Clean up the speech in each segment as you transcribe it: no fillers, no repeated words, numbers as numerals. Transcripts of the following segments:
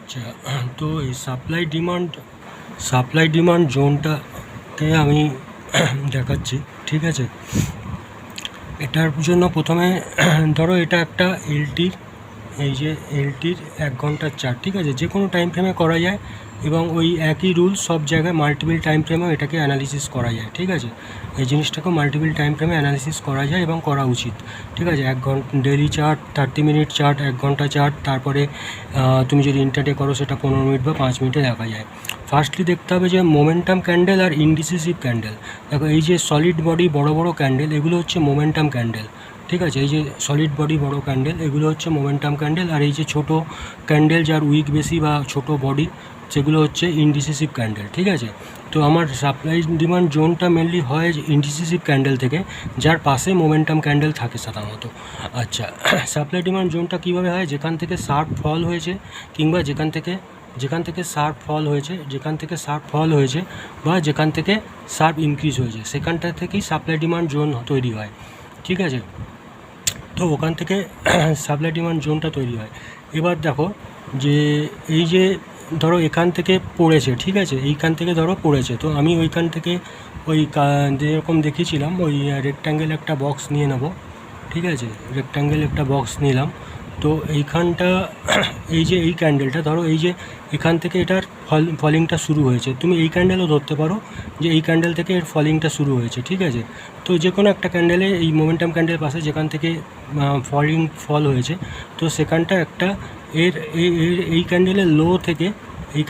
আচ্ছা, তো এই সাপ্লাই ডিমান্ড জোনটাকে আমি দেখাচ্ছি। ঠিক আছে, এটার জন্য প্রথমে ধরো এটা একটা এই যে এলটির 1 ঘন্টার চার্ট। ঠিক আছে, যে কোনো টাইম ফ্রেমে করা যায় এবং ওই একই রুল সব জায়গায় মাল্টিপল টাইম ফ্রেমেও এটাকে অ্যানালিসিস করা যায়। ঠিক আছে, এই জিনিসটাকেও মাল্টিপল টাইম ফ্রেমে অ্যানালিসিস করা যায় এবং করা উচিত। ঠিক আছে, 1 ঘন্টা ডেলি চার্ট, 30 মিনিট চার্ট, 1 ঘন্টা চার্ট, তারপরে তুমি যদি ইন্টারডে করো সেটা 15 মিনিট বা 5 মিনিটে দেখা যায়। ফার্স্টলি দেখতে হবে যে মোমেন্টাম ক্যান্ডেল আর ইনডিসিসিভ ক্যান্ডেল। দেখো, এই যে সলিড বডি বড় বড় ক্যান্ডেল, এগুলো হচ্ছে মোমেন্টাম ক্যান্ডেল। ঠিক আছে, এই যে সলিড বডি বড় ক্যান্ডেল, এগুলো হচ্ছে মোমেন্টাম ক্যান্ডেল। আর এই যে ছোট ক্যান্ডেল যার উইক বেশি বা ছোট বডি, সেগুলো হচ্ছে ইনডিসিসিভ ক্যান্ডেল। ঠিক আছে, তো আমার সাপ্লাই ডিমান্ড জোনটা মেনলি হয় ইনডিসিসিভ ক্যান্ডেল থেকে, যার পাশে মোমেন্টাম ক্যান্ডেল থাকে সাধারণত। আচ্ছা, সাপ্লাই ডিমান্ড জোনটা কীভাবে হয়? যেখান থেকে শার্প ফল হয়েছে কিংবা যেখান থেকে শার্প ফল হয়েছে বা যেখান থেকে শার্প ইনক্রিজ হয়েছে, সেখানটা থেকেই সাপ্লাই ডিমান্ড জোন তৈরি হয়। ঠিক আছে, তো ওখান থেকে সাপ্লাই ডিমান্ড জোনটা তৈরি হয়। এবার দেখো যে এই যে ধরো এখান থেকে পড়েছে, ঠিক আছে, এইখান থেকে ধরো পড়েছে, তো আমি ওইখান থেকে ওই যেরকম দেখিয়েছিলাম ওই রেক্ট্যাঙ্গেল একটা বক্স নিয়ে নেব। ঠিক আছে, রেক্ট্যাঙ্গেল একটা বক্স নিলাম। তো এইখানটা এই যে এই ক্যান্ডেলটা ধরো, এই যে এখান থেকে এটার ফলিংটা শুরু হয়েছে, তুমি এই ক্যান্ডেলও ধরতে পারো যে এই ক্যান্ডেল থেকে এর ফলিংটা শুরু হয়েছে। ঠিক আছে, তো যে কোনো একটা ক্যান্ডেলে এই মোমেন্টাম ক্যান্ডেল পাশে যেখান থেকে ফল হয়েছে, তো সেখানটা একটা এই ক্যান্ডেলের লো থেকে এই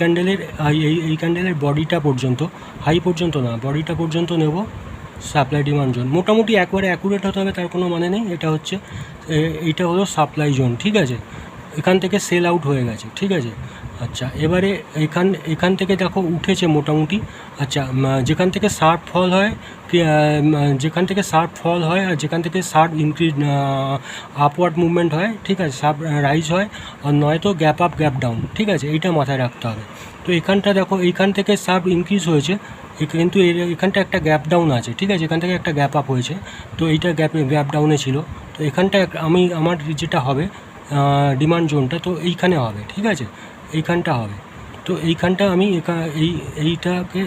ক্যান্ডেলের বডিটা পর্যন্ত, হাই পর্যন্ত না, বডিটা পর্যন্ত নেব সাপ্লাই ডিমান্ড জোন। মোটামুটি একবারে অ্যাকুরেট হতে হবে তার কোনো মানে নেই। এইটা হলো সাপ্লাই জোন। ঠিক আছে, এখান থেকে সেল আউট হয়ে গেছে। ঠিক আছে, আচ্ছা, এবারে এখান থেকে দেখো উঠেছে মোটামুটি। আচ্ছা, যেখান থেকে শার্প ফল হয় আর যেখান থেকে শার্প ইনক্রিজ আপওয়ার্ড মুভমেন্ট হয়, ঠিক আছে, শার্প রাইজ হয়, আর নয়তো গ্যাপ আপ গ্যাপ ডাউন। ঠিক আছে, এইটা মাথায় রাখতে হবে। তো এখানটা দেখো, এইখান থেকে শার্প ইনক্রিজ হয়েছে, কিন্তু এখানটা একটা গ্যাপ ডাউন আছে। ঠিক আছে, এখান থেকে একটা গ্যাপ আপ হয়েছে, তো এইটা গ্যাপ ডাউনে ছিল। তো এখানটা আমার যেটা হবে ডিমান্ড জোনটা, তো এইখানে হবে। ঠিক আছে, এইখানটা হবে। তো এইখানটা আমি এইটাকে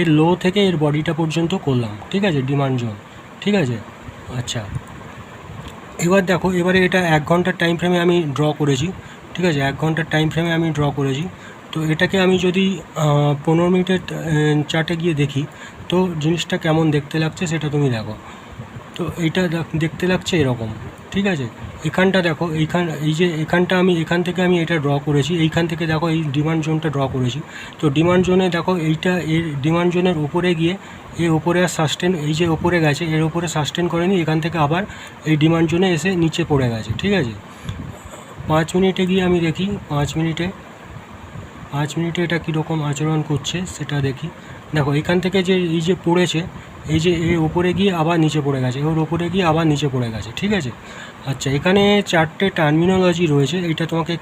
এর লো থেকে এর বডিটা পর্যন্ত করলাম। ঠিক আছে, ডিমান্ড জোন। ঠিক আছে, আচ্ছা, এবার দেখো, এবারে এটা 1 ঘন্টার টাইম ফ্রেমে আমি ড্র করেছি। ঠিক আছে, 1 ঘন্টার টাইম ফ্রেমে আমি ড্র করেছি। তো এটাকে আমি যদি 15 মিনিটের চার্টে গিয়ে দেখি, তো জিনিসটা কেমন দেখতে লাগছে সেটা তুমি দেখো। তো এইটা দেখতে লাগছে এরকম। ঠিক আছে, এখানটা দেখো, এখানটা আমি এখান থেকে আমি এটা ড্র করেছি। এইখান থেকে দেখো এই ডিমান্ড জোনটা ড্র করেছি। তো ডিমান্ড জোনে দেখো এইটা এর ডিমান্ড জোনের উপরে গিয়ে এর উপরে আর সাস্টেন, এই যে উপরে গেছে এর উপরে সাস্টেন করেনি, এখান থেকে আবার এই ডিমান্ড জোনে এসে নিচে পড়ে গেছে। ঠিক আছে, 5 মিনিটে গিয়ে আমি দেখি 5 মিনিটে এটা কীরকম আচরণ করছে সেটা দেখি। দেখো, এখান থেকে যে এই যে পড়েছে, এই যে এর ওপরে গিয়ে আবার নিচে পড়ে গেছে, ওর ওপরে গিয়ে আবার নিচে পড়ে গেছে। ঠিক আছে, আচ্ছা, এখানে 4টে টার্মিনোলজি রয়েছে, এটা তোমাকে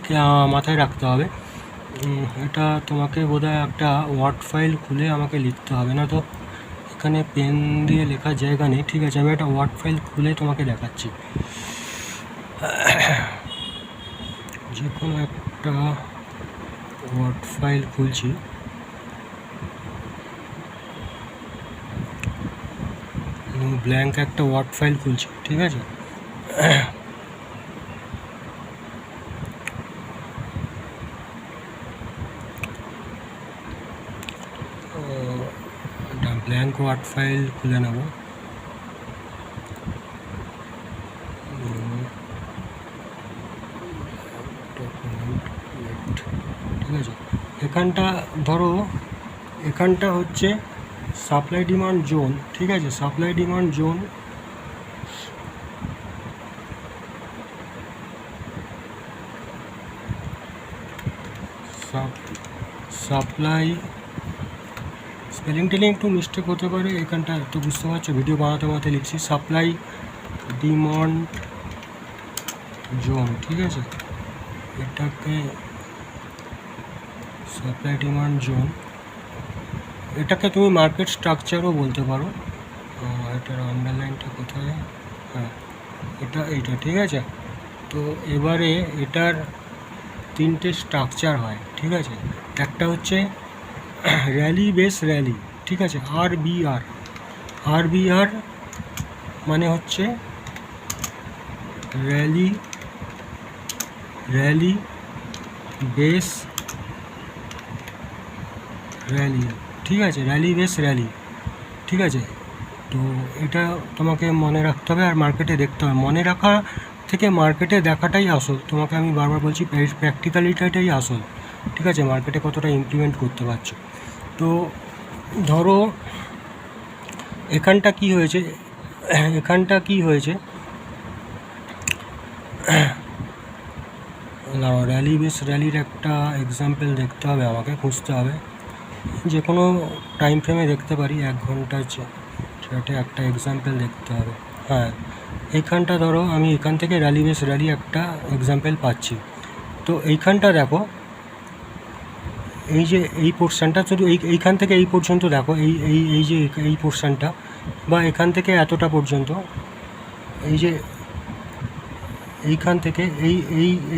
মাথায় রাখতে হবে। এটা তোমাকে বোধহয় একটা ওয়ার্ড ফাইল খুলে আমাকে লিখতে হবে, না তো এখানে পেন দিয়ে লেখার জায়গা নেই। ঠিক আছে, আমি একটা ওয়ার্ড ফাইল খুলে তোমাকে দেখাচ্ছি। যে কোনো একটা ওয়ার্ড ফাইল খুলছি। ব্ল্যাঙ্ক একটা ওয়ার্ড ফাইল খুলছি। ঠিক আছে, একটা ব্ল্যাঙ্ক ওয়ার্ড ফাইল খুলে নেব। ঠিক আছে, এখানটা হচ্ছে সাপ্লাই ডিমান্ড জোন। ঠিক আছে, supply demand zone, supply spelling telling একটু মিস্টেক হতে পারে, এখানটা একটু বুঝতে পারছো, ভিডিও বানাতে লিখছি সাপ্লাই ডিমান্ড জোন। ঠিক আছে, এটাকে সাপ্লাই ডিমান্ড জোন, এটাকে তুমি মার্কেট স্ট্রাকচারও বলতে পারো। এটার আন্ডারলাইনটা কোথায়? হ্যাঁ, এইটা। ঠিক আছে, তো এবারে এটার তিনটে স্ট্রাকচার হয়, ঠিক আছে। একটা হচ্ছে র্যালি বেস র্যালি, ঠিক আছে, RBR মানে হচ্ছে র্যালি বেস র্যালি, ঠিক আছে, র্যালি বেস র্যালি, ঠিক আছে। তো এটা তোমাকে মনে রাখতে হবে আর মার্কেটে দেখতে হবে। মনে রাখা থেকে মার্কেটে দেখাটাই আসল, তোমাকে আমি বারবার বলছি, প্র্যাকটিক্যালিটাই আসল, ঠিক আছে, মার্কেটে কতটা ইমপ্লিমেন্ট করতে পারছো। তো ধরো এখানটা কি হয়েছে, র্যালি বেস র্যালির একটা এক্সাম্পল দেখতে হবে, আমাকে খুঁজতে হবে, যে কোনো টাইম ফ্রেমে দেখতে পারি, 1 ঘন্টার সেটা একটা এক্সাম্পল দেখতে হবে। হ্যাঁ, এইখানটা ধরো আমি এখান থেকে র্যালি বেস র্যালি একটা এক্সাম্পল পাচ্ছি। তো এইখানটা দেখো, এই যে এই পোর্শনটা, শুধু এইখান থেকে এই পর্যন্ত দেখো, এই যে এই পোর্শনটা, বা এখান থেকে এতটা পর্যন্ত, এই যে এইখান থেকে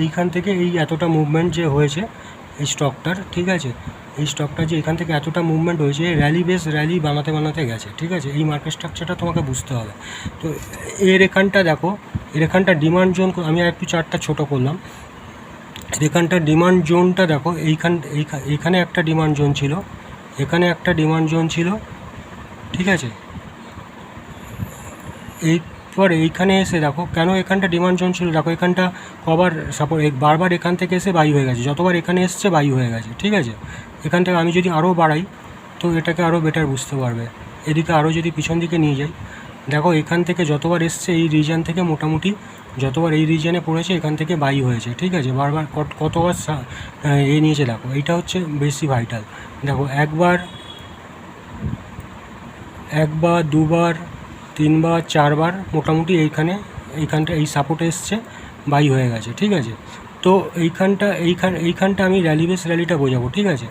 এইখান থেকে এই এতটা মুভমেন্ট যে হয়েছে এই স্টকটার, ঠিক আছে, এই স্টকটা যে এখান থেকে এতটা মুভমেন্ট হয়েছে, র্যালি বেস র্যালি বানাতে গেছে, ঠিক আছে। এই মার্কেট স্ট্রাকচারটা তোমাকে বুঝতে হবে। তো এর এখানটা দেখো, এর এখানটা ডিমান্ড জোন, আমি আর একটু চার্টটা ছোটো করলাম, এখানটা ডিমান্ড জোনটা দেখো, এইখানে একটা ডিমান্ড জোন ছিল, এখানে একটা ডিমান্ড জোন ছিল, ঠিক আছে। এরপর এইখানে এসে দেখো, কেন এখানটা ডিমান্ড জোন ছিল, দেখো এখানটা কবার সাপোর্ট, বারবার এখান থেকে এসে বাই হয়ে গেছে, যতবার এখানে এসছে বাই হয়ে গেছে, ঠিক আছে। এখান থেকে আমি যদি আরও বাড়াই তো এটাকে আরও বেটার বুঝতে পারবে। এদিকে আরও যদি পিছন দিকে নিয়ে যাই, দেখো এখান থেকে যতবার এসছে এই রিজন থেকে, মোটামুটি যতবার এই রিজনে পড়েছে এখান থেকে বাই হয়েছে, ঠিক আছে। বারবার কতবার নিয়েছে দেখো, এইটা হচ্ছে বেশি ভাইটাল। দেখো একবার, দুবার, 3বার, 4বার মোটামুটি এইখানটা এই সাপোর্টে এসছে, বাই হয়ে গেছে, ঠিক আছে। তো এইখানটা আমি র্যালি বেস র্যালিটা বোঝাবো, ঠিক আছে।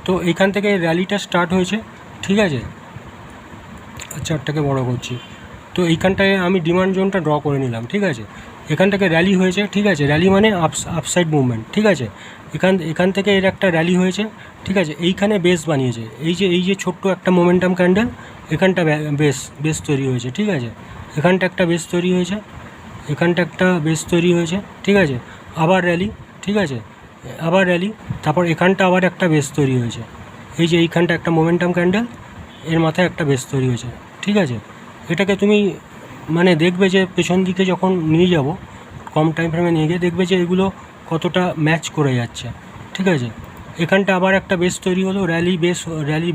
তো এইখান থেকে র্যালিটা স্টার্ট হয়েছে, ঠিক আছে। চারটাকে বড় করছি, তো এইখানটায় আমি ডিমান্ড জোনটা ড্র করে নিলাম, ঠিক আছে। এখান থেকে র্যালি হয়েছে, ঠিক আছে, র্যালি মানে আপসাইড মুভমেন্ট, ঠিক আছে। এখান থেকে এর একটা র্যালি হয়েছে, ঠিক আছে। এইখানে বেস বানিয়েছে, এই যে ছোট্ট একটা মোমেন্টাম ক্যান্ডেল, এখানটা বেস তৈরি হয়েছে, ঠিক আছে। এখানটা একটা বেস তৈরি হয়েছে, এখানটা একটা বেস তৈরি হয়েছে, ঠিক আছে। আবার র্যালি, ঠিক আছে, আবার র্যালি, তারপর এখানটা আবার একটা বেস তৈরি হয়েছে, এই যে এইখানটা একটা মোমেন্টাম ক্যান্ডেল, এর মাথায় একটা বেস তৈরি হয়েছে, ঠিক আছে। এটাকে তুমি মানে দেখবে যে পেছন দিকে যখন নিয়ে যাব, কম টাইম ফ্রেমে নিয়ে গিয়ে দেখবে যে এগুলো কতটা ম্যাচ করে যাচ্ছে, ঠিক আছে। এখানটা আবার একটা বেস তৈরি হলো, র্যালি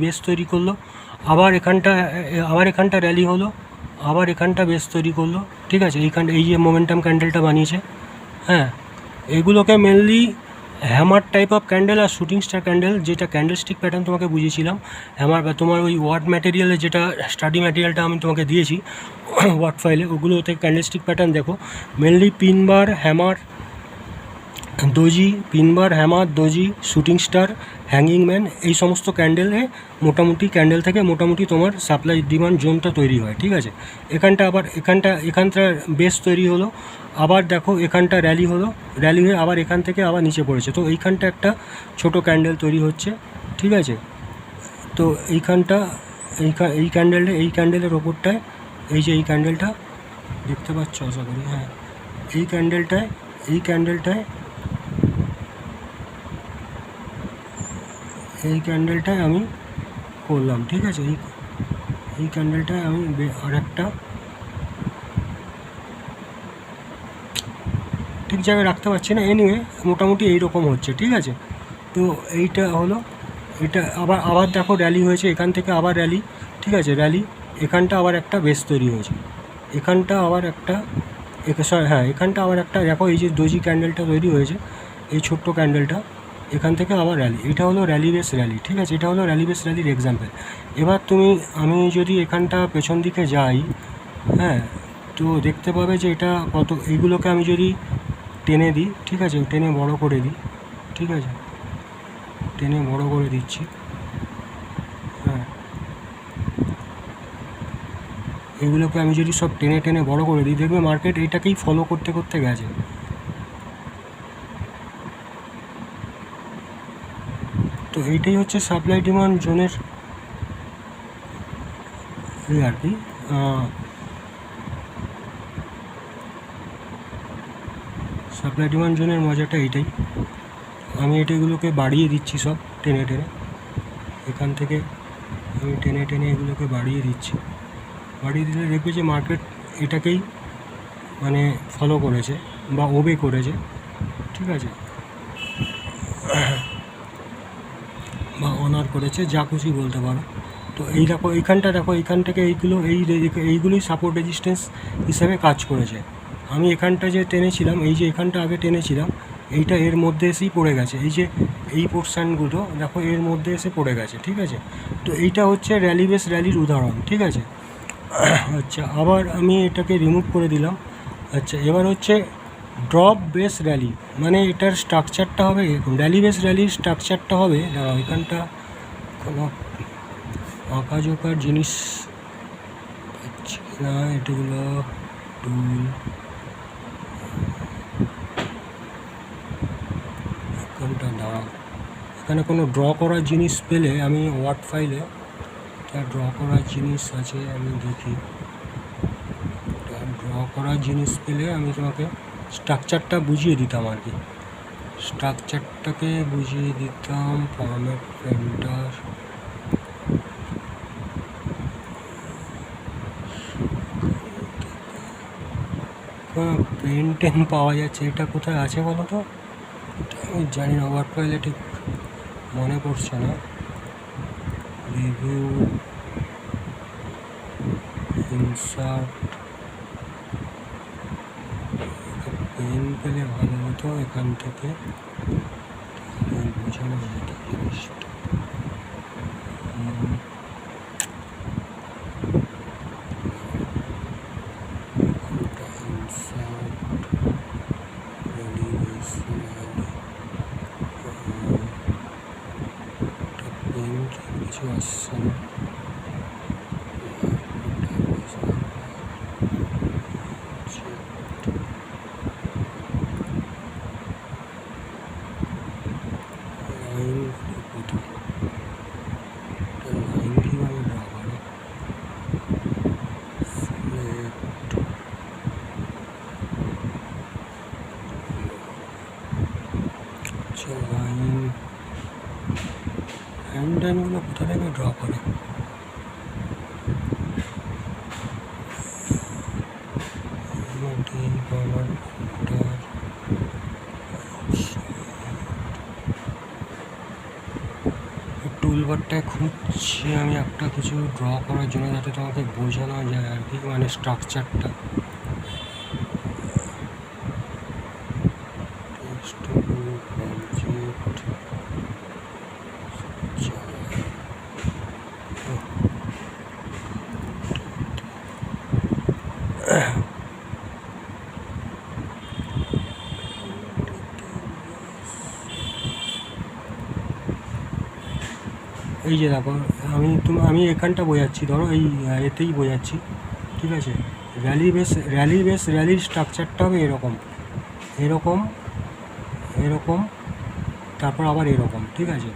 বেস তৈরি করলো, আবার এখানটা র্যালি হলো, আবার এখানটা বেস তৈরি করলো, ঠিক আছে। এই যে মোমেন্টাম ক্যান্ডেলটা বানিয়েছে, হ্যাঁ, এগুলোকে mainly hammer type of candle আর শুটিং স্টার ক্যান্ডেল, যেটা ক্যান্ডেলস্টিক প্যাটার্ন তোমাকে বুঝিয়েছিলাম, হ্যামার বা তোমার ওই ওয়ার্ড ম্যাটেরিয়ালে, যেটা স্টাডি ম্যাটেরিয়ালটা আমি তোমাকে দিয়েছি ওয়ার্ড ফাইলে, ওগুলোতে ক্যান্ডেলস্টিক প্যাটার্ন দেখো, mainly পিনবার, hammer, doji, shooting star, hanging man, এই সমস্ত ক্যান্ডেলে ক্যান্ডেল থেকে মোটামুটি তোমার সাপ্লাই ডিমান্ড জোনটা তৈরি হয়, ঠিক আছে। এখানটা বেস তৈরি হলো, আবার দেখো এখানটা র্যালি হয়ে আবার এখান থেকে আবার নিচে পড়েছে, তো এইখানটা একটা ছোট ক্যান্ডেল তৈরি হচ্ছে, ঠিক আছে। তো এই ক্যান্ডেলের ওপরটায়, এই যে এই ক্যান্ডেলটা দেখতে পাচ্ছ আশা করি, হ্যাঁ, এই ক্যান্ডেলটায় আমি করলাম, ঠিক আছে। এই ক্যান্ডেলটায় আমি আর একটা ঠিক জায়গায় রাখতে পারছি না, এনিওয়ে মোটামুটি এইরকম হচ্ছে, ঠিক আছে। তো এইটা হলো, এটা আবার দেখো র্যালি হয়েছে, এখান থেকে আবার র্যালি, ঠিক আছে, র্যালি, এখানটা আবার একটা বেস তৈরি হয়েছে, এখানটা আবার একটা দেখো, এই যে ডোজি ক্যান্ডেলটা তৈরি হয়েছে, এই ছোট্ট ক্যান্ডেলটা, এখান থেকে আবার র্যালি, এটা হলো র্যালি বেস র্যালি, ঠিক আছে। এটা হলো র্যালি বেস র্যালির এক্সাম্পল। এবার আমি যদি এখানটা পেছন দিকে যাই, হ্যাঁ, তো দেখতে পাবে যে এটা এইগুলোকে আমি যদি টেনে দিই, ঠিক আছে, টেনে বড় করে দিই, ঠিক আছে, টেনে বড় করে দিচ্ছি, হ্যাঁ, এগুলোকে আমি যদি সব টেনে বড় করে দিই, দেখবে মার্কেট এইটাকেই ফলো করতে গেছে, এইটাই হচ্ছে সাপ্লাই ডিমান্ড জোনের আর কি। সাপ্লাই ডিমান্ড জোনের মজাটা এইটাই। আমি এটাগুলোকে বাড়িয়ে দিচ্ছি সব টেনে টেনে, এখান থেকে আমি টেনে টেনে এগুলোকে বাড়িয়ে দিচ্ছি। বাড়িয়ে দিলে দেখবে যে মার্কেট এটাকেই মানে ফলো করেছে বা ওবে করেছে, ঠিক আছে, বা অনার করেছে, যা খুশি বলতে পারো। তো এই দেখো এইখানটা দেখো, এইখান থেকে এইগুলোই সাপোর্ট রেজিস্ট্যান্স হিসাবে কাজ করেছে। আমি এখানটা যে টেনেছিলাম, এই যে এখানটা আগে টেনেছিলাম, এইটা এর মধ্যে এসেই পড়ে গেছে। এই যে এই পোর্শানগুলো দেখো এর মধ্যে এসে পড়ে গেছে, ঠিক আছে। তো এইটা হচ্ছে র্যালি বেস র্যালির উদাহরণ, ঠিক আছে। আচ্ছা, আবার আমি এটাকে রিমুভ করে দিলাম। আচ্ছা, এবার হচ্ছে ড্রপ বেস র্যালি, মানে এটার স্ট্রাকচারটা হবে এরকম। র্যালি বেস র্যালির স্ট্রাকচারটা হবে, দাঁড়াও এখানটা কোনো আঁকা জোকার জিনিস পাচ্ছি না, এটাগুলো টুল, এখানটা দাঁড়াও, এখানে কোনো ড্র করার জিনিস পেলে আমি ওয়ার্ড ফাইলে ড্র করার জিনিস আছে, আমি দেখি। ড্র করার জিনিস পেলে আমি তোমাকে স্ট্রাকচারটা বুঝিয়ে দিতাম আর কি, স্ট্রাকচারটাকে বুঝিয়ে দিতাম। ফরম্যাট প্রিন্টার, পেন টেন পাওয়া যাচ্ছে, এটা কোথায় আছে বলো তো? আমি জানি না, ওয়ার্ড ফাইলে ঠিক মনে পড়ছে না। রিভিউ, ইনসার্ট, পেন পেলে ভালো হতো এখান থেকে, বোঝানো যেত জিনিসটা। কিছু আসছে না, লাইনগুলো কোথা থেকে ড্র করে? টুলবারটায় খুঁজছি আমি একটা কিছু ড্র করার জন্য, যাতে তোমাকে বোঝানো যায় আর কি, মানে স্ট্রাকচারটা। এই যে দেখো, আমি এখানটা বোঝাচ্ছি, ধরো এই এতেই বোঝাচ্ছি, ঠিক আছে। র্যালির স্ট্রাকচারটা হবে এরকম, এরকম, এরকম, তারপর আবার এরকম, ঠিক আছে।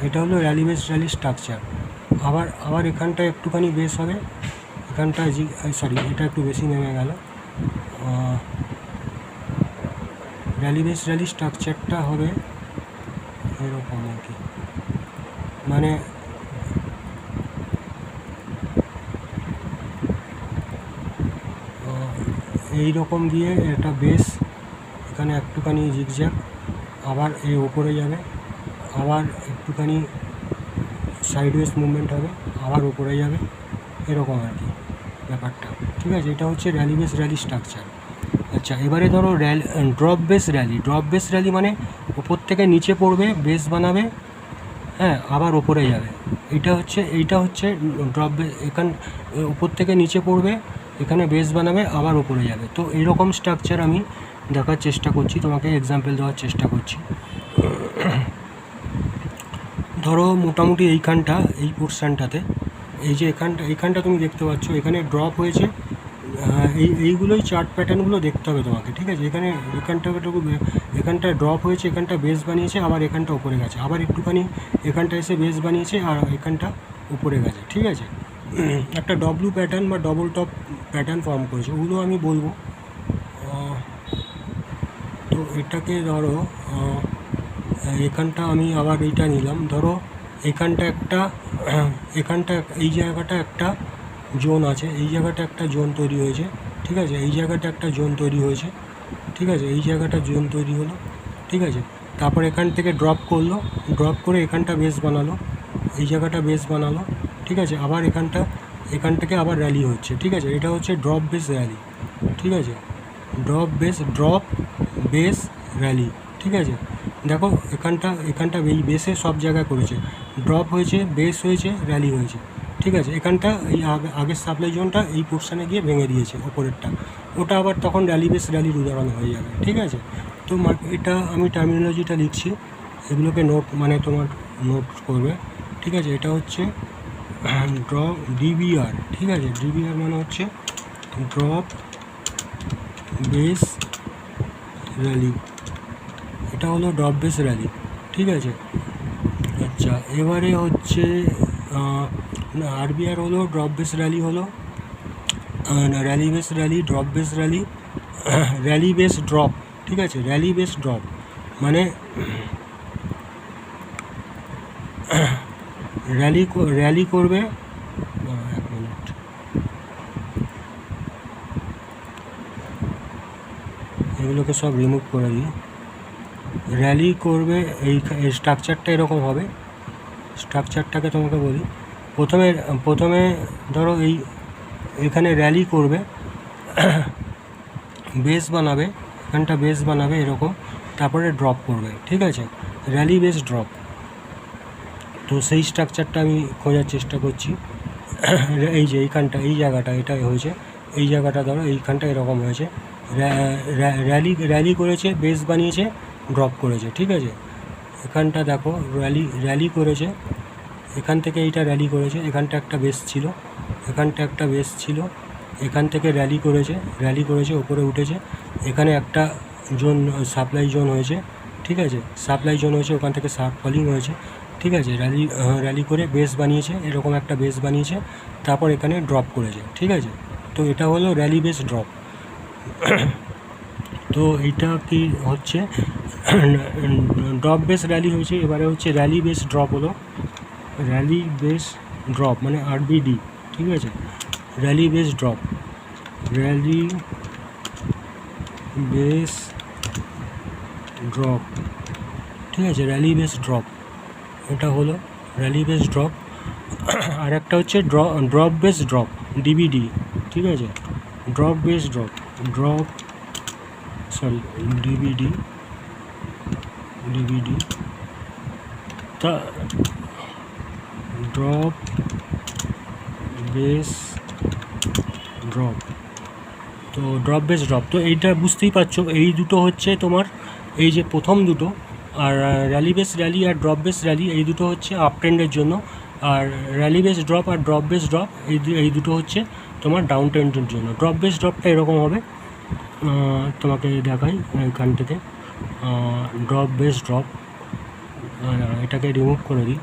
এটা হলো র্যালির স্ট্রাকচার। আবার এখানটা একটুখানি বেস হবে, এখানটা সরি এটা একটু বেশি নেমে গেল। র্যালির স্ট্রাকচারটা হবে এরকম আর কি, মানে এই রকম দিয়ে একটা বেস, এখানে একটুখানি জিগজ্যাগ, আবার এই ওপরে যাবে, আবার একটুখানি সাইডওয়েজ মুভমেন্ট হবে, আবার ওপরে যাবে, এরকম আর কি ব্যাপারটা, ঠিক আছে। এটা হচ্ছে র্যালি স্ট্রাকচার। আচ্ছা, এবারে ধরো ড্রপ বেস র্যালি মানে ওপর থেকে নিচে পড়বে, বেস বানাবে, হ্যাঁ, আবার ওপরে যাবে। এইটা হচ্ছে ড্রপ বেস, উপর থেকে নিচে পড়বে, এখানে বেস বানাবে, আবার ওপরে যাবে। তো এইরকম স্ট্রাকচার আমি দেখার চেষ্টা করছি, তোমাকে এক্সাম্পল দেওয়ার চেষ্টা করছি। ধরো মোটামুটি এইখানটা, এই পোর্শানটাতে, এই যে এইখানটা তুমি দেখতে পাচ্ছ, এখানে ড্রপ হয়েছে, এইগুলোই চার্ট প্যাটার্নগুলো দেখতে হবে তোমাকে, ঠিক আছে। এখানটা ড্রপ হয়েছে, এখানটা বেস বানিয়েছে, আবার এখানটা উপরে গেছে, আবার একটুখানি এখানটা এসে বেস বানিয়েছে, আর এখানটা উপরে গেছে, ঠিক আছে। একটা ডব্লু প্যাটার্ন বা ডবল টপ প্যাটার্ন ফর্ম করেছে, ওগুলো আমি বলবো। তো এটাকে ধরো এখানটা আমি আবার এইটা নিলাম, ধরো এখানটা এই জায়গাটা একটা জোন আছে, এই জায়গাটা একটা জোন তৈরি হয়েছে, ঠিক আছে। এই জায়গাটা একটা জোন তৈরি হয়েছে, ঠিক আছে। এই জায়গাটা জোন তৈরি হলো, ঠিক আছে। তারপর এখান থেকে ড্রপ করলো, ড্রপ করে এখানটা বেস বানালো, এই জায়গাটা বেস বানালো, ঠিক আছে। আবার এখান থেকে আবার র্যালি হচ্ছে, ঠিক আছে। এটা হচ্ছে ড্রপ বেস র্যালি, ঠিক আছে। ড্রপ বেস র্যালি, ঠিক আছে। দেখো এখানটা এই বেসে সব জায়গায় করেছে, ড্রপ হয়েছে, বেস হয়েছে, র্যালি হয়েছে, ঠিক আছে। এখানটা এই আগের সাপ্লাই জোনটা এই পোর্শনে গিয়ে ভেঙে দিয়েছে ওপরেরটা, ওটা আবার তখন র্যালি বেস র্যালির উদাহরণ হয়ে যাবে, ঠিক আছে। তো এটা আমি টার্মিনোলজিটা লিখছি, এগুলোকে তোমার নোট করবে, ঠিক আছে। এটা হচ্ছে ডিবিআর, ঠিক আছে। ডিবিআর মানে হচ্ছে ড্রপ বেস র্যালি, এটা হলো ড্রপ বেস র্যালি, ঠিক আছে। আচ্ছা, এবারে হচ্ছে আরবিআর হলো ড্রপ বেস র্যালি, হলো rally base rally, drop base rally, rally base drop, ঠিক আছে। র্যালি বেস ড্রপ মানে র্যালি করবে, এক মিনিট, এগুলোকে সব রিমুভ করে দিই। র্যালি করবে, এই স্ট্রাকচারটা এরকম হবে। স্ট্রাকচারটাকে তোমাকে বলি, প্রথমে ধরো এখানে র্যালি করবে, বেস বানাবে, এখানটা বেস বানাবে এরকম, তারপরে ড্রপ করবে, ঠিক আছে। র্যালি বেস ড্রপ, তো সেই স্ট্রাকচারটা আমি খোঁজার চেষ্টা করছি। এই যে এই জায়গাটা এটা হয়েছে, এই জায়গাটা ধরো এইখানটা এরকম হয়েছে, র্যালি করেছে, বেস বানিয়েছে, ড্রপ করেছে, ঠিক আছে। এখানটা দেখো র্যালি করেছে, এখান থেকে এইটা র্যালি করেছে, এখানটা একটা বেস ছিল, এখানটা একটা বেস ছিল, এখান থেকে র্যালি করেছে, উপরে উঠেছে, এখানে একটা জোন সাপ্লাই জোন হয়েছে, ঠিক আছে। সাপ্লাই জোন হয়েছে, ওখান থেকে ফলিং হয়েছে, ঠিক আছে। র্যালি করে বেস বানিয়েছে, এরকম একটা বেস বানিয়েছে, তারপর এখানে ড্রপ করেছে, ঠিক আছে। তো এটা হলো র্যালি বেস ড্রপ। তো এইটা কি হচ্ছে, ড্রপ বেস র্যালি হয়েছে, এবারে হচ্ছে র্যালি বেস ড্রপ হলো, র্যালি বেস ড্রপ মানে আরবিডি, ঠিক আছে। Rally base drop, rally base drop, ঠিক আছে। র্যালি বেস ড্রপ, এটা হলো র্যালি বেস ড্রপ। আর একটা হচ্ছে ড্রপ বেস ড্রপ, ডিবিডি, ঠিক আছে। ড্রপ বেস ড্রপ, ডিবিডি, তা ড্রপ বেস ড্রপ, তো ড্রপ বেস ড্রপ, তো এইটা বুঝতেই পারছো, এই দুটো হচ্ছে তোমার এই যে প্রথম দুটো, আর র্যালি বেস র্যালি আর ড্রপ বেস র্যালি এই দুটো হচ্ছে আপ ট্রেন্ডের জন্য, আর র্যালি বেস ড্রপ আর ড্রপ বেস ড্রপ এই দুটো হচ্ছে তোমার ডাউন ট্রেন্ডের জন্য। ড্রপ বেস ড্রপটা এরকম হবে, তোমাকে দেখাই এখান থেকে, ড্রপ বেস ড্রপ, এটাকে রিমুভ করে দিই,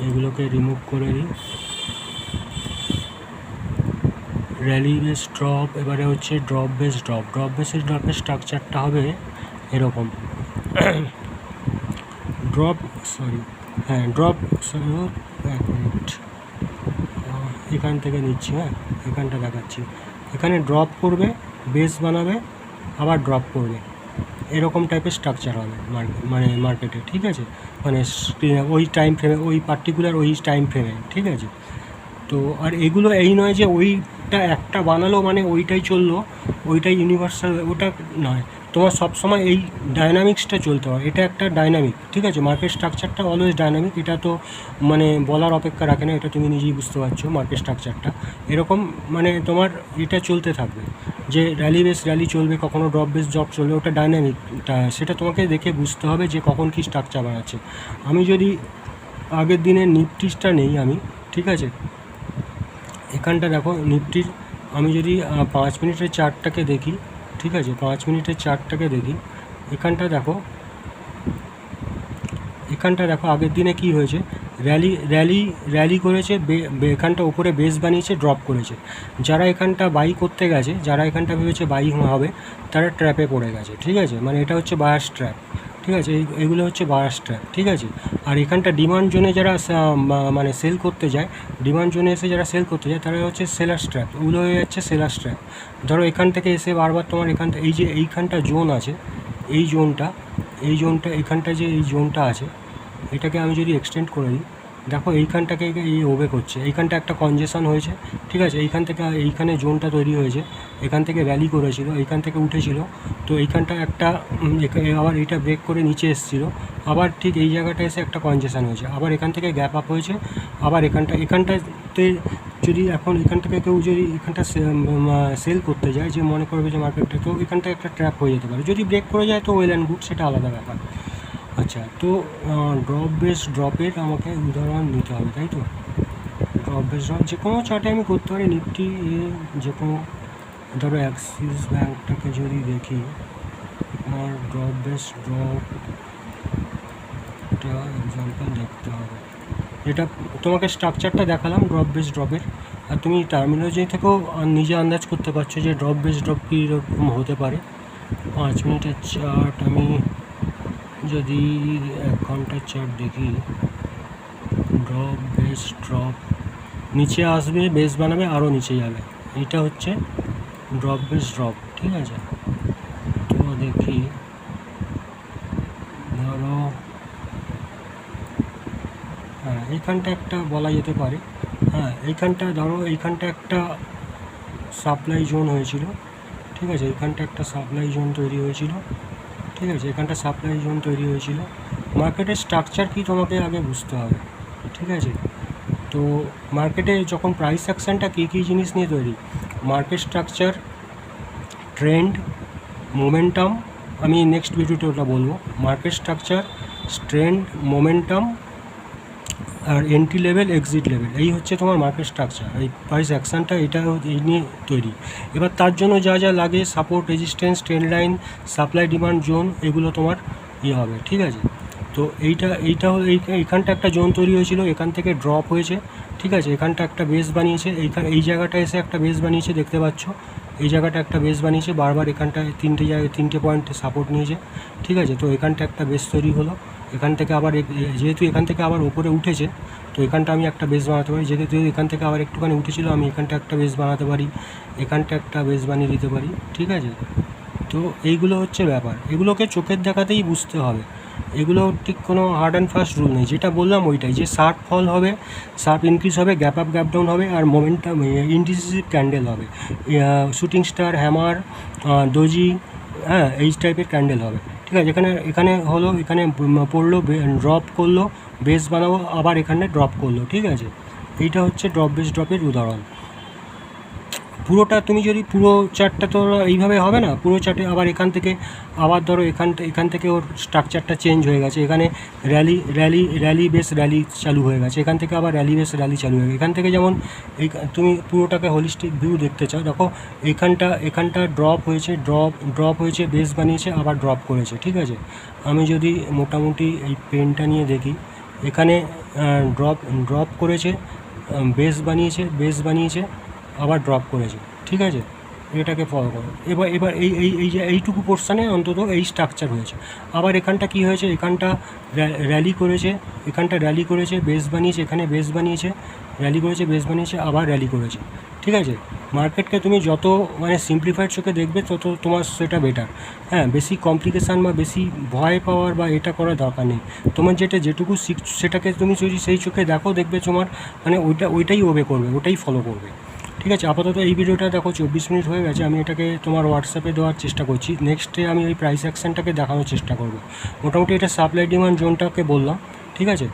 এগুলোকে রিমুভ করে দিই। র্যালি বেস ড্রপ, এবারে হচ্ছে ড্রপ বেস ড্রপ, ড্রপ বেসের ড্রপের স্ট্রাকচারটা হবে এরকম, এক মিনিট, এখান থেকে নিচ্ছি, হ্যাঁ এখানটা দেখাচ্ছি। এখানে ড্রপ করবে, বেস বানাবে, আবার ড্রপ করবে, এরকম টাইপের স্ট্রাকচার হবে মার্কেটে, ঠিক আছে। মানে ওই টাইম ফ্রেমে, ওই পার্টিকুলার ওই টাইম ফ্রেমে, ঠিক আছে। তো আর এগুলো এই নয় যে ওইটা একটা বানালো মানে ওইটাই চললো, ওইটাই ইউনিভার্সাল, ওটা নয়। তোমার সবসময় এই ডায়নামিক্সটা চলতে হয়, এটা একটা ডায়নামিক, ঠিক আছে। মার্কেট স্ট্রাকচারটা অলওয়েজ ডায়নামিক, এটা তো মানে বলার অপেক্ষা রাখে না, এটা তুমি নিজেই বুঝতে পারছো। মার্কেট স্ট্রাকচারটা এরকম, মানে তোমার এটা চলতে থাকবে, যে র্যালি বেস র্যালি চলবে, কখনো ড্রপ বেস ড্রপ চলবে, ওটা ডায়নামিকটা, সেটা তোমাকে দেখে বুঝতে হবে যে কখন কী স্ট্রাকচার বানাচ্ছে। আমি যদি আগের দিনের নিফটিসটা নেই আমি, ঠিক আছে, এখানটা দেখো নিফটির আমি যদি 5 মিনিটের চার্টটাকে দেখি, ঠিক আছে, 5 মিনিটের চার্টটাকে দেখি, এখানটা দেখো আগের দিনে কি হয়েছে, র্যালি করেছে, এখানটা উপরে বেস বানিয়েছে, ড্রপ করেছে। যারা এখানটা বাই করতে গেছে, যারা এখানটা ভেবেছে বাই হবে, তারা ট্র্যাপে পড়ে গেছে, ঠিক আছে, মানে এটা হচ্ছে বায়ার্স ট্র্যাপ, ঠিক আছে, এগুলো হচ্ছে বায়ার্স ট্র্যাপ, ঠিক আছে। আর এখানটা ডিমান্ড জোনে যারা মানে সেল করতে যায়, ডিমান্ড জোনে এসে যারা সেল করতে যায়, তারা হচ্ছে সেলার্স ট্র্যাপ, ওগুলো হয়ে যাচ্ছে সেলার্স ট্র্যাপ। ধরো এখান থেকে এসে বারবার তোমার এখানটা এইখানটা জোন আছে, এই জোনটা এখানটা যে এই জোনটা আছে, এটাকে আমি যদি এক্সটেন্ড করে দিই, দেখো এইখানটাকে এই ওবে করছে, এইখানটা একটা কনজেশন হয়েছে, ঠিক আছে, এইখান থেকে এইখানে জোনটা তৈরি হয়েছে, এখান থেকে র্যালি করেছিল, এইখান থেকে উঠেছিল, তো এইখানটা একটা আবার এইটা ব্রেক করে নিচে এসেছিলো, আবার ঠিক এই জায়গাটা এসে একটা কনজেশন হয়েছে, আবার এখান থেকে গ্যাপ আপ হয়েছে, আবার এখানটাতে যদি এখন এখান থেকে কেউ যদি এখানটা সেল করতে যায়, যে মনে করবে যে মার্কেটটা, তো এখানটা একটা ট্র্যাপ হয়ে যেতে পারে, যদি ব্রেক করে যায় তো ওয়েল অ্যান্ড গুড, সেটা আলাদা ব্যাপার। আচ্ছা, তো ড্রপের আমাকে উদাহরণ নিতে হবে, তাই তো? ড্রপ যে কোনো চার্টে আমি করতে পারি, নিফটি যে কোনো, ধরো অ্যাক্সিস ব্যাঙ্কটাকে যদি দেখি, আমার ড্রপটা এক্সাম্পল দেখতে হবে, যেটা তোমাকে স্ট্রাকচারটা দেখালাম ড্রপের, আর তুমি টার্মিনোলজি থেকেও নিজে আন্দাজ করতে পারছো যে ড্রপ কীরকম হতে পারে। 5 মিনিটের চার্ট আমি যদি 1 ঘন্টার চার্ট দেখি, ড্রপ নিচে আসবে, বেস বানাবে, আরও নিচে যাবে, এটা হচ্ছে ড্রপ, ঠিক আছে। তো দেখি, ধরো হ্যাঁ এইখানটা একটা বলা যেতে পারে, হ্যাঁ এইখানটা ধরো, এইখানটা একটা সাপ্লাই জোন হয়েছিল, ঠিক আছে, এইখানটা একটা সাপ্লাই জোন তৈরি হয়েছিল, ঠিক আছে, এখানটা সাপ্লাই জোন তৈরি হয়েছিল। মার্কেটের স্ট্রাকচার কি তোমাকে আগে বুঝতে হবে, ঠিক আছে। তো মার্কেটে যখন প্রাইস অ্যাকশানটা কী জিনিস নিয়ে তৈরি, মার্কেট স্ট্রাকচার, ট্রেন্ড, মোমেন্টাম, আমি নেক্সট ভিডিওতে ওটা বলবো, মার্কেট স্ট্রাকচার, ট্রেন্ড, মোমেন্টাম, আর এন্ট্রি লেভেল, এক্সিট লেভেল, এই হচ্ছে তোমার মার্কেট স্ট্রাকচার। এই প্রাইস অ্যাকশানটা এই নিয়ে তৈরি। এবার তার জন্য যা লাগে, support, resistance, trend line, supply demand zone, এগুলো তোমার হবে, ঠিক আছে। তো এইখানটা একটা জোন তৈরি হয়েছিল, এখান থেকে ড্রপ হয়েছে, ঠিক আছে, এখানটা একটা বেস বানিয়েছে, এই জায়গাটা এসে একটা বেস বানিয়েছে, দেখতে পাচ্ছ, এই জায়গাটা একটা বেস বানিয়েছে, বারবার এখানটায় 3টে পয়েন্ট সাপোর্ট নিয়েছে, ঠিক আছে। তো এখানটা একটা বেস তৈরি হলো, এখান থেকে আবার যেহেতু এখান থেকে আবার উপরে উঠেছে, তো এখানটা আমি একটা বেস বানাতে পারি, যেহেতু এখান থেকে আবার একটুখানি উঠেছিল, আমি এখানটা একটা বেস বানাতে পারি, এখানটা একটা বেস বানিয়ে দিতে পারি, ঠিক আছে। তো এইগুলো হচ্ছে ব্যাপার, এগুলোকে চোখের দেখাতেই বুঝতে হবে, এগুলো ঠিক কোনো হার্ড অ্যান্ড ফাস্ট রুল নেই, যেটা বললাম ওইটাই, যে শার্প ফল হবে, শার্প ইনক্রিজ হবে, গ্যাপ আপ গ্যাপ ডাউন হবে, আর মোমেন্টাম ইনডিসিসিভ ক্যান্ডেল হবে, শুটিং স্টার, হ্যামার, ডোজি, হ্যাঁ এই টাইপের ক্যান্ডেল হবে, ঠিক আছে। এখানে হলো, এখানে পড়লো, ড্রপ করলো, বেস বানাবো, আবার এখানে ড্রপ করলো, ঠিক আছে। এইটা হচ্ছে ড্রপের উদাহরণ। পুরোটা তুমি যদি পুরো চার্টটা তো এইভাবে হবে না, পুরো চার্টে আবার এখান থেকে আবার ধরো এখান থেকে ওর স্ট্রাকচারটা চেঞ্জ হয়ে গেছে, এখানে র্যালি বেস র্যালি চালু হয়ে গেছে, এখান থেকে আবার র্যালি বেস র্যালি চালু হয়ে গেছে, এখান থেকে যেমন তুমি পুরোটাকে হোলিস্টিক ভিউ দেখতে চাও, দেখো এখানটা ড্রপ হয়েছে, বেস বানিয়েছে, আবার ড্রপ করেছে, ঠিক আছে। আমি যদি মোটামুটি এই পেনটা নিয়ে দেখি, এখানে ড্রপ করেছে, বেস বানিয়েছে, আবার ড্রপ করেছে, ঠিক আছে, এটাকে ফলো করো। এবার এই যে এইটুকু পোর্শানে অন্তত এই স্ট্রাকচার হয়েছে। আবার এখানটা কি হয়েছে, এখানটা র্যালি করেছে, বেস বানিয়েছে, এখানে বেস বানিয়েছে, র্যালি করেছে, বেস বানিয়েছে, আবার র্যালি করেছে, ঠিক আছে। মার্কেটকে তুমি যত মানে সিম্পলিফাইড চোখে দেখবে, তত তোমার সেটা বেটার। হ্যাঁ, বেশি কমপ্লিকেশান বা বেশি ভয় পাওয়ার বা এটা করার দরকার নেই। তোমার যেটুকু শিখছো সেটাকে তুমি যদি সেই চোখে দেখো, দেখবে তোমার মানে ওইটাই ওবে করবে, ওটাই ফলো করবে, ঠিক আছে। আপাতত এই ভিডিওটা দেখো 24 মিনিট হয়ে গেছে, আমি এটাকে তোমার হোয়াটসঅ্যাপে দেওয়ার চেষ্টা করছি, নেক্সটে আমি ওই প্রাইস অ্যাকশানটাকে দেখানোর চেষ্টা করব। মোটামুটি এটা সাপ্লাই ডিমান্ড জোনটাকে বললাম, ঠিক আছে।